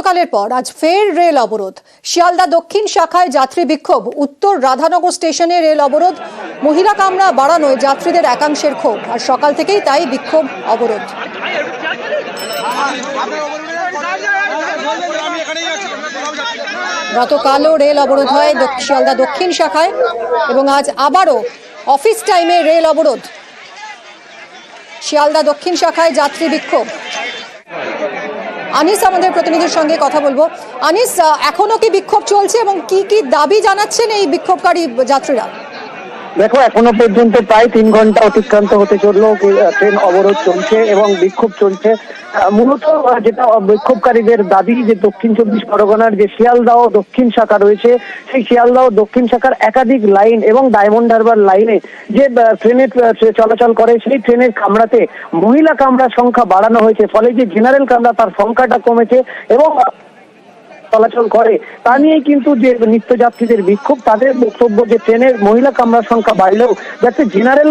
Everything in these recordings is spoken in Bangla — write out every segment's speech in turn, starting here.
গতকালের পর আজ ফের রেল অবরোধ। শিয়ালদা দক্ষিণ শাখায় যাত্রী বিক্ষোভ, উত্তর রাধানগর স্টেশনে রেল অবরোধ, মহিলা কামরা বাড়ানোয় যাত্রীদের একাংশের ক্ষোভ, আর সকাল থেকেই তাই বিক্ষোভ অবরোধ। গতকালও রেল অবরোধ হয় শিয়ালদা দক্ষিণ শাখায় এবং আজ আবারও অফিস টাইমে রেল অবরোধ। শিয়ালদা দক্ষিণ শাখায় যাত্রী বিক্ষোভ। আনিস আমাদের প্রতিনিধির সঙ্গে কথা বলবো। আনিস, এখনো কি বিক্ষোভ চলছে এবং কি কি দাবি জানাচ্ছেন এই বিক্ষোভকারী যাত্রীরা? দেখো, এখনো পর্যন্ত প্রায় 3 ঘন্টা অতিক্রান্ত হতে চললো, ট্রেন অবরোধ চলছে এবং বিক্ষোভ চলছে। মূলত যেটা বিক্ষোভকারীদের দাবি যে দক্ষিণ 24 পরগনার যে শিয়ালদহ দক্ষিণ শাখা রয়েছে, সেই শিয়ালদহ দক্ষিণ শাখার একাধিক লাইন এবং ডায়মন্ড হারবার লাইনে যে ট্রেনের চলাচল করে, সেই ট্রেনের কামরাতে মহিলা কামরার সংখ্যা বাড়ানো হয়েছে, ফলে যে জেনারেল কামরা তার সংখ্যাটা কমেছে এবং চলাচল করে তা নিয়ে কিন্তু যে নিত্যযাত্রীদের বিক্ষোভ। তাদের বক্তব্য যে ট্রেনের মহিলা কামরার সংখ্যা বাড়লেও যাতে জেনারেল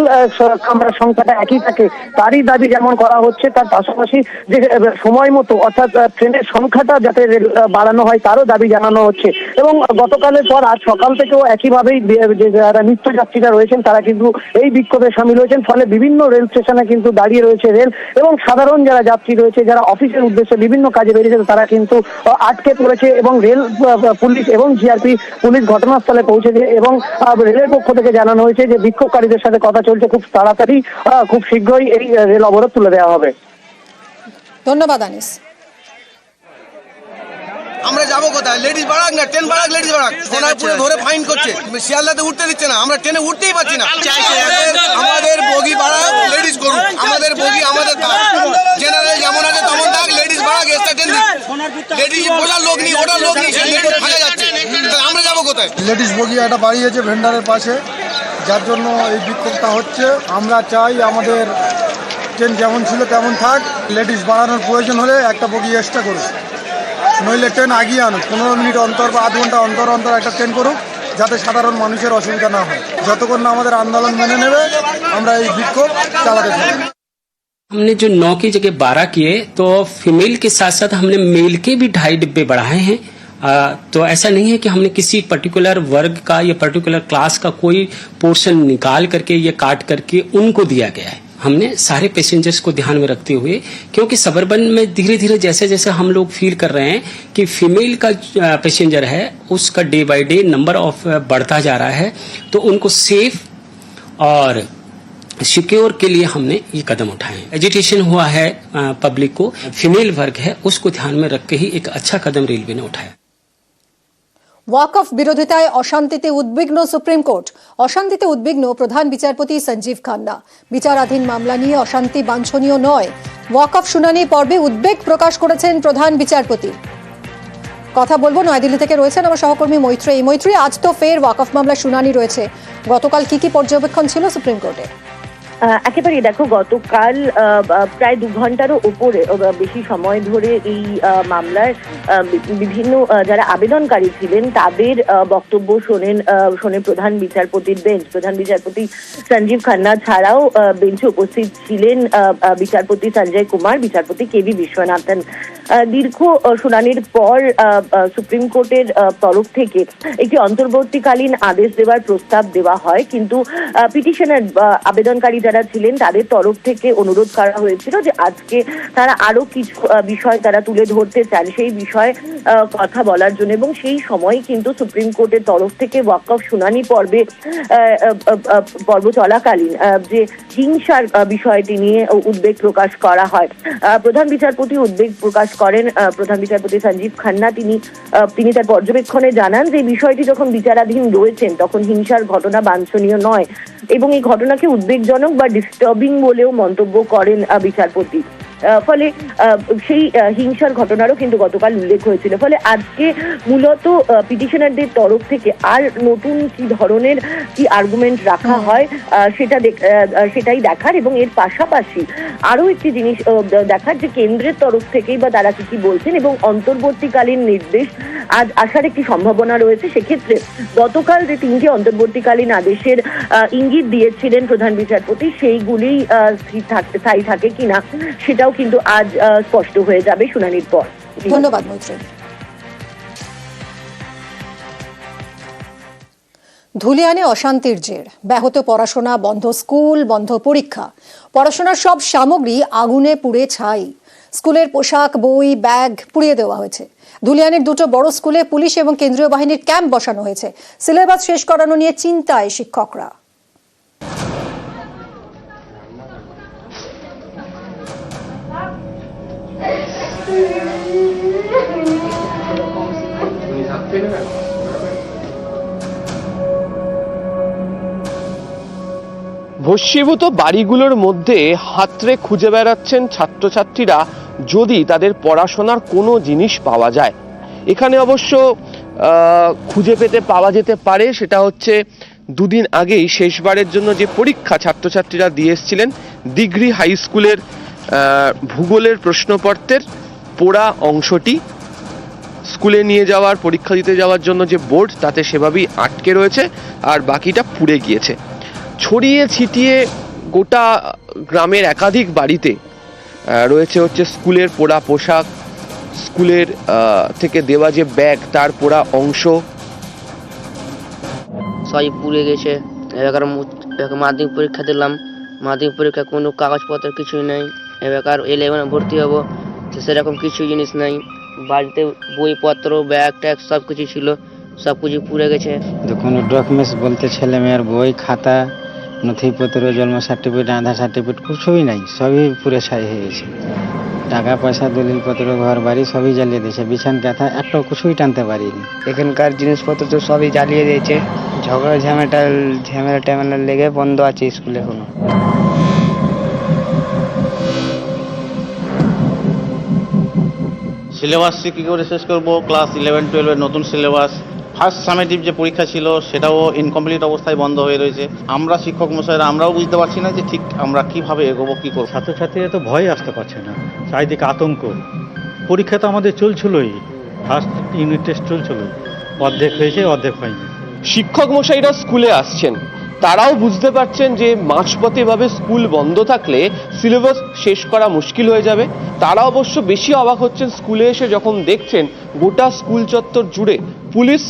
কামরার সংখ্যাটা একই থাকে তারই দাবি যেমন করা হচ্ছে, তার পাশাপাশি যে সময় মতো অর্থাৎ ট্রেনের সংখ্যাটা যাতে বাড়ানো হয় তারও দাবি জানানো হচ্ছে। এবং গতকালের পর আজ সকাল থেকেও একইভাবেই যে যারা নিত্যযাত্রীরা রয়েছেন তারা কিন্তু এই বিক্ষোভে সামিল হয়েছেন, ফলে বিভিন্ন রেল স্টেশনে কিন্তু দাঁড়িয়ে রয়েছে রেল এবং সাধারণ যারা যাত্রী রয়েছে যারা অফিসের উদ্দেশ্যে বিভিন্ন কাজে বেরিয়েছে তারা কিন্তু আটকে পড়েছে এবং রেল পুলিশ এবং জিআরপি পুলিশ ঘটনাস্থলে পৌঁছেছে এবং রেলের পক্ষ থেকে জানানো হয়েছে যে বিক্ষোভকারীদের সাথে কথা চলছে, খুব তাড়াতাড়ি খুব শীঘ্রই এই রেল অবরোধ তুলে দেওয়া হবে। ধন্যবাদ আনিস। আমরা যাবো কোথায়? লেডিস বাড়াক না, ট্রেন বাড়াক, লেডিস বাড়াক। সোনারপুরে ধরে ফাইন করছে, শিয়ালদাতে উঠতে দিচ্ছে না, আমরা ট্রেনে উঠতেই পারছি না। আমাদের বগি বাড়াক, লেডিস করুক, আমাদের বগি আমাদের থাক, জেনারেল যেমন আছে তেমন থাক, লেডিস বাড়াক, এক্সট্রা ট্রেন দিক। লেডিস ওটার লোক নেই, ওটার লোক নেই, লেডিস ভাঙা যাচ্ছে, আমরা যাবো কোথায়? লেডিস বগি একটা বাড়িয়েছে ভেন্ডারের পাশে, যার জন্য এই বিক্ষোভটা হচ্ছে। আমরা চাই আমাদের ট্রেন যেমন ছিল তেমন থাক, লেডিস বাড়ানোর প্রয়োজন হলে একটা বগি এক্সট্রা করুক, নইলে ট্রেন আগিয়ে আনুক, 15 মিনিট অন্তর বা আধ ঘন্টা অন্তর অন্তর একটা ট্রেন করুক, যাতে সাধারণ মানুষের অসুবিধা না হয়। যতক্ষণ না আমাদের আন্দোলন মেনে নেবে আমরা এই বিক্ষোভ চালাতে থাকি। हमने जो 9 की जगह 12 किए, तो फीमेल के साथ साथ हमने मेल के भी 2.5 डिब्बे बढ़ाए हैं। तो ऐसा नहीं है कि हमने किसी पर्टिकुलर वर्ग का या पर्टिकुलर क्लास का कोई पोर्शन निकाल करके या काट करके उनको दिया गया है। हमने सारे पैसेंजर्स को ध्यान में रखते हुए, क्योंकि सबर्बन में धीरे धीरे जैसे जैसे हम लोग फील कर रहे हैं कि फीमेल का पैसेंजर है उसका day by day number of बढ़ता जा रहा है, तो उनको सेफ और सिक्योर के लिए हमने ये कदम उठाए। एजिटेशन हुआ है पब्लिक को, फीमेल वर्ग है उसको ध्यान में रख के ही एक अच्छा कदम रेलवे ने उठाया। ওয়াকফ বিরোধিতায় অশান্তিতে উদ্বিগ্ন সুপ্রিম কোর্ট। অশান্তিতে উদ্বিগ্ন প্রধান বিচারপতি সঞ্জীব খান্না। বিচারাধীন মামলা নিয়ে অশান্তি বাঞ্ছনীয় নয়, ওয়াকফ শুনানি পর্বে উদ্বেগ প্রকাশ করেছেন প্রধান বিচারপতি। কথা বলবো, নয়াদিল্লি থেকে রয়েছেন আমার সহকর্মী মৈত্রী। আজ তো ফের ওয়াকফ মামলা শুনানি রয়েছে, গতকাল কি কি পর্যবেক্ষণ ছিল সুপ্রিম কোর্টে? একেবারে দেখো, গতকাল প্রায় 2 ঘন্টারও উপরে বেশি সময় ধরে এই মামলায় বিভিন্ন যারা আবেদনকারী ছিলেন তাদের বক্তব্য শোনে প্রধান বিচারপতির বেঞ্চ। প্রধান বিচারপতি সঞ্জীব খান্না ছাড়াও বেঞ্চে উপস্থিত ছিলেন বিচারপতি সঞ্জয় কুমার, বিচারপতি কেভি বিশ্বনাথন। দীর্ঘ শুনানির পর সুপ্রিম কোর্টের তরফ থেকে একটি অন্তর্বর্তীকালীন আদেশ দেওয়ার প্রস্তাব দেওয়া হয়, কিন্তু পিটিশনের আবেদনকারী যারা ছিলেন তাদের তরফ থেকে অনুরোধ করা হয়েছিল যে আজকে তারা আরো কিছু বিষয় তারা তুলে ধরতে চান, সেই বিষয়ে কথা বলার জন্য। এবং সেই সময় কিন্তু সুপ্রিম কোর্টের তরফ থেকে ওয়াকফ শুনানি পর্ব চলাকালীন যে হিংসার বিষয়টি নিয়ে উদ্বেগ প্রকাশ করা হয়। প্রধান বিচারপতি উদ্বেগ প্রকাশ করেন, প্রধান বিচারপতি সঞ্জীব খান্না তিনি তার পর্যবেক্ষণে জানান যে বিষয়টি যখন বিচারাধীন রয়েছেন তখন হিংসার ঘটনা বাঞ্ছনীয় নয় এবং এই ঘটনাকে উদ্বেগজনক বা ডিস্টার্বিং বলেও মন্তব্য করেন বিচারপতি। ফলে সেই হিংসার ঘটনারও কিন্তু গতকাল উল্লেখ হয়েছিল। ফলে আজকে মূলত পিটিশনারদের তরফ থেকে আর নতুন কি ধরনের কি আর্গুমেন্ট রাখা হয় সেটাই দেখার, এবং এর পাশাপাশি আরো একটি জিনিস দেখার যে কেন্দ্রের তরফ থেকেই বা তারা কি বলছেন এবং অন্তর্বর্তীকালীন নির্দেশ আজ আসার একটি সম্ভাবনা রয়েছে। সেক্ষেত্রে গতকাল যে 3টি অন্তর্বর্তীকালীন আদেশের ইঙ্গিত দিয়েছিলেন প্রধান বিচারপতি সেইগুলি স্থায়ী থাকে কিনা সেটাও কিন্তু আজ স্পষ্ট হয়ে যাবে শুনানির পর। ধন্যবাদ মৈত্রী। ধুলিয়ানে অশান্তির জের, ব্যাহত পড়াশোনা, বন্ধ স্কুল, বন্ধ পরীক্ষা। পড়াশোনার সব সামগ্রী আগুনে পুড়ে ছাই। স্কুলের পোশাক, বই, ব্যাগ পুড়িয়ে দেওয়া হয়েছে। ধুলিয়ানের দুটো বড় স্কুলে পুলিশ এবং কেন্দ্রীয় বাহিনীর ক্যাম্প বসানো হয়েছে। সিলেবাস শেষ করানো নিয়ে চিন্তায় শিক্ষকরা। ভস্মীভূত বাড়িগুলোর মধ্যে হাতড়ে খুঁজে বেড়াচ্ছেন ছাত্রছাত্রীরা যদি তাদের পড়াশোনার কোনো জিনিস পাওয়া যায়। এখানে অবশ্য খুঁজে পেতে পাওয়া যেতে পারে, সেটা হচ্ছে দুদিন আগেই শেষবারের জন্য যে পরীক্ষা ছাত্রছাত্রীরা দিয়ে এসেছিলেন দিঘরি হাই স্কুলের ভূগোলের প্রশ্নপত্রের পোড়া অংশটি স্কুলে নিয়ে যাওয়ার, পরীক্ষা দিতে যাওয়ার জন্য যে বোর্ড তাতে সেভাবেই আটকে রয়েছে, আর বাকিটা পুড়ে গিয়েছে। ছড়িয়ে ছিটিয়ে গোটা গ্রামের একাধিক বাড়িতে রয়েছে হচ্ছে স্কুলের পোড়া পোশাক, স্কুলের থেকে দেওয়া যে ব্যাগ তার পোড়া অংশ। সবই পুড়ে গেছে। এবার মাধ্যমিক পরীক্ষা দিলাম, মাধ্যমিক পরীক্ষা কোনো কাগজপত্র কিছুই নেই। এবার 11 ভর্তি হবো, তো সেরকম কিছু জিনিস নেই। বাড়িতে বইপত্র, ব্যাগ ট্যাগ সব কিছু ছিল, সব কিছু পুড়ে গেছে। কোনো ডকুমেন্টস বলতে ছেলে মেয়ের বই, খাতা, নথিপত্র, জন্ম সার্টিফিকেট, আধার সার্টিফিকেট কিছুই নাই, সবই পুরে ছাই হয়ে গেছে। টাকা পয়সা, দলিলপত্র, ঘর বাড়ি সবই জ্বালিয়ে দিয়েছে। বিছান কাঁথা একটা কিছুই টানতে পারিনি। এখানকার জিনিসপত্র তো সবই জ্বালিয়ে দিয়েছে। ঝগড়া ঝামেলা লেগে বন্ধ আছে স্কুল এখনো। সিলেবাস কী করে শেষ করবো? ক্লাস 11-12 নতুন সিলেবাস। ফার্স্ট সামেটিভ যে পরীক্ষা ছিল সেটাও ইনকমপ্লিট অবস্থায় বন্ধ হয়ে রয়েছে। আমরা শিক্ষক মশাইরা আমরাও বুঝতে পারছি না যে ঠিক আমরা কিভাবে এগোবো, কী করবো। ছাত্রছাত্রীরা তো ভয় আসতে পারছে না, চারিদিকে আতঙ্ক। পরীক্ষা তো আমাদের চলছিলই, ফার্স্ট ইউনিট টেস্ট চলছিলই, অর্ধেক হয়েছে, অর্ধেক হয়নি। শিক্ষক মশাইরা স্কুলে আসছেন, তারাও বুঝতে পারছেন যে মাঝপথে এভাবে স্কুল বন্ধ থাকলে সিলেবাস শেষ করা মুশকিল হয়ে যাবে। তারা অবশ্য বেশি অবাক হচ্ছেন স্কুলে এসে যখন দেখছেন গোটা স্কুল চত্বর জুড়ে পুলিশ,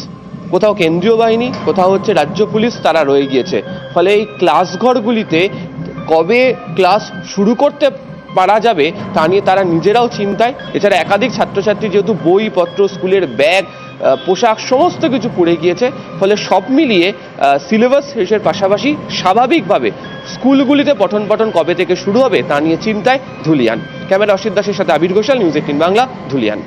কোথাও কেন্দ্রীয় বাহিনী, কোথাও হচ্ছে রাজ্য পুলিশ, তারা রয়ে গিয়েছে। ফলে এই ক্লাসঘরগুলিতে কবে ক্লাস শুরু করতে পারা যাবে তা নিয়ে তারা নিজেরাও চিন্তায়। এছাড়া একাধিক ছাত্রছাত্রী যেহেতু বইপত্র, স্কুলের ব্যাগ, পোশাক সমস্ত কিছু পড়ে গিয়েছে, ফলে সব মিলিয়ে সিলেবাস শেষের পাশাপাশি স্বাভাবিকভাবে স্কুলগুলিতে পঠন পাঠন কবে থেকে শুরু হবে তা নিয়ে চিন্তায় ধুলিয়ান। ক্যামেরা অসিত দাসের সাথে আবির ঘোষাল, নিউজ 18 বাংলা, ধুলিয়ান।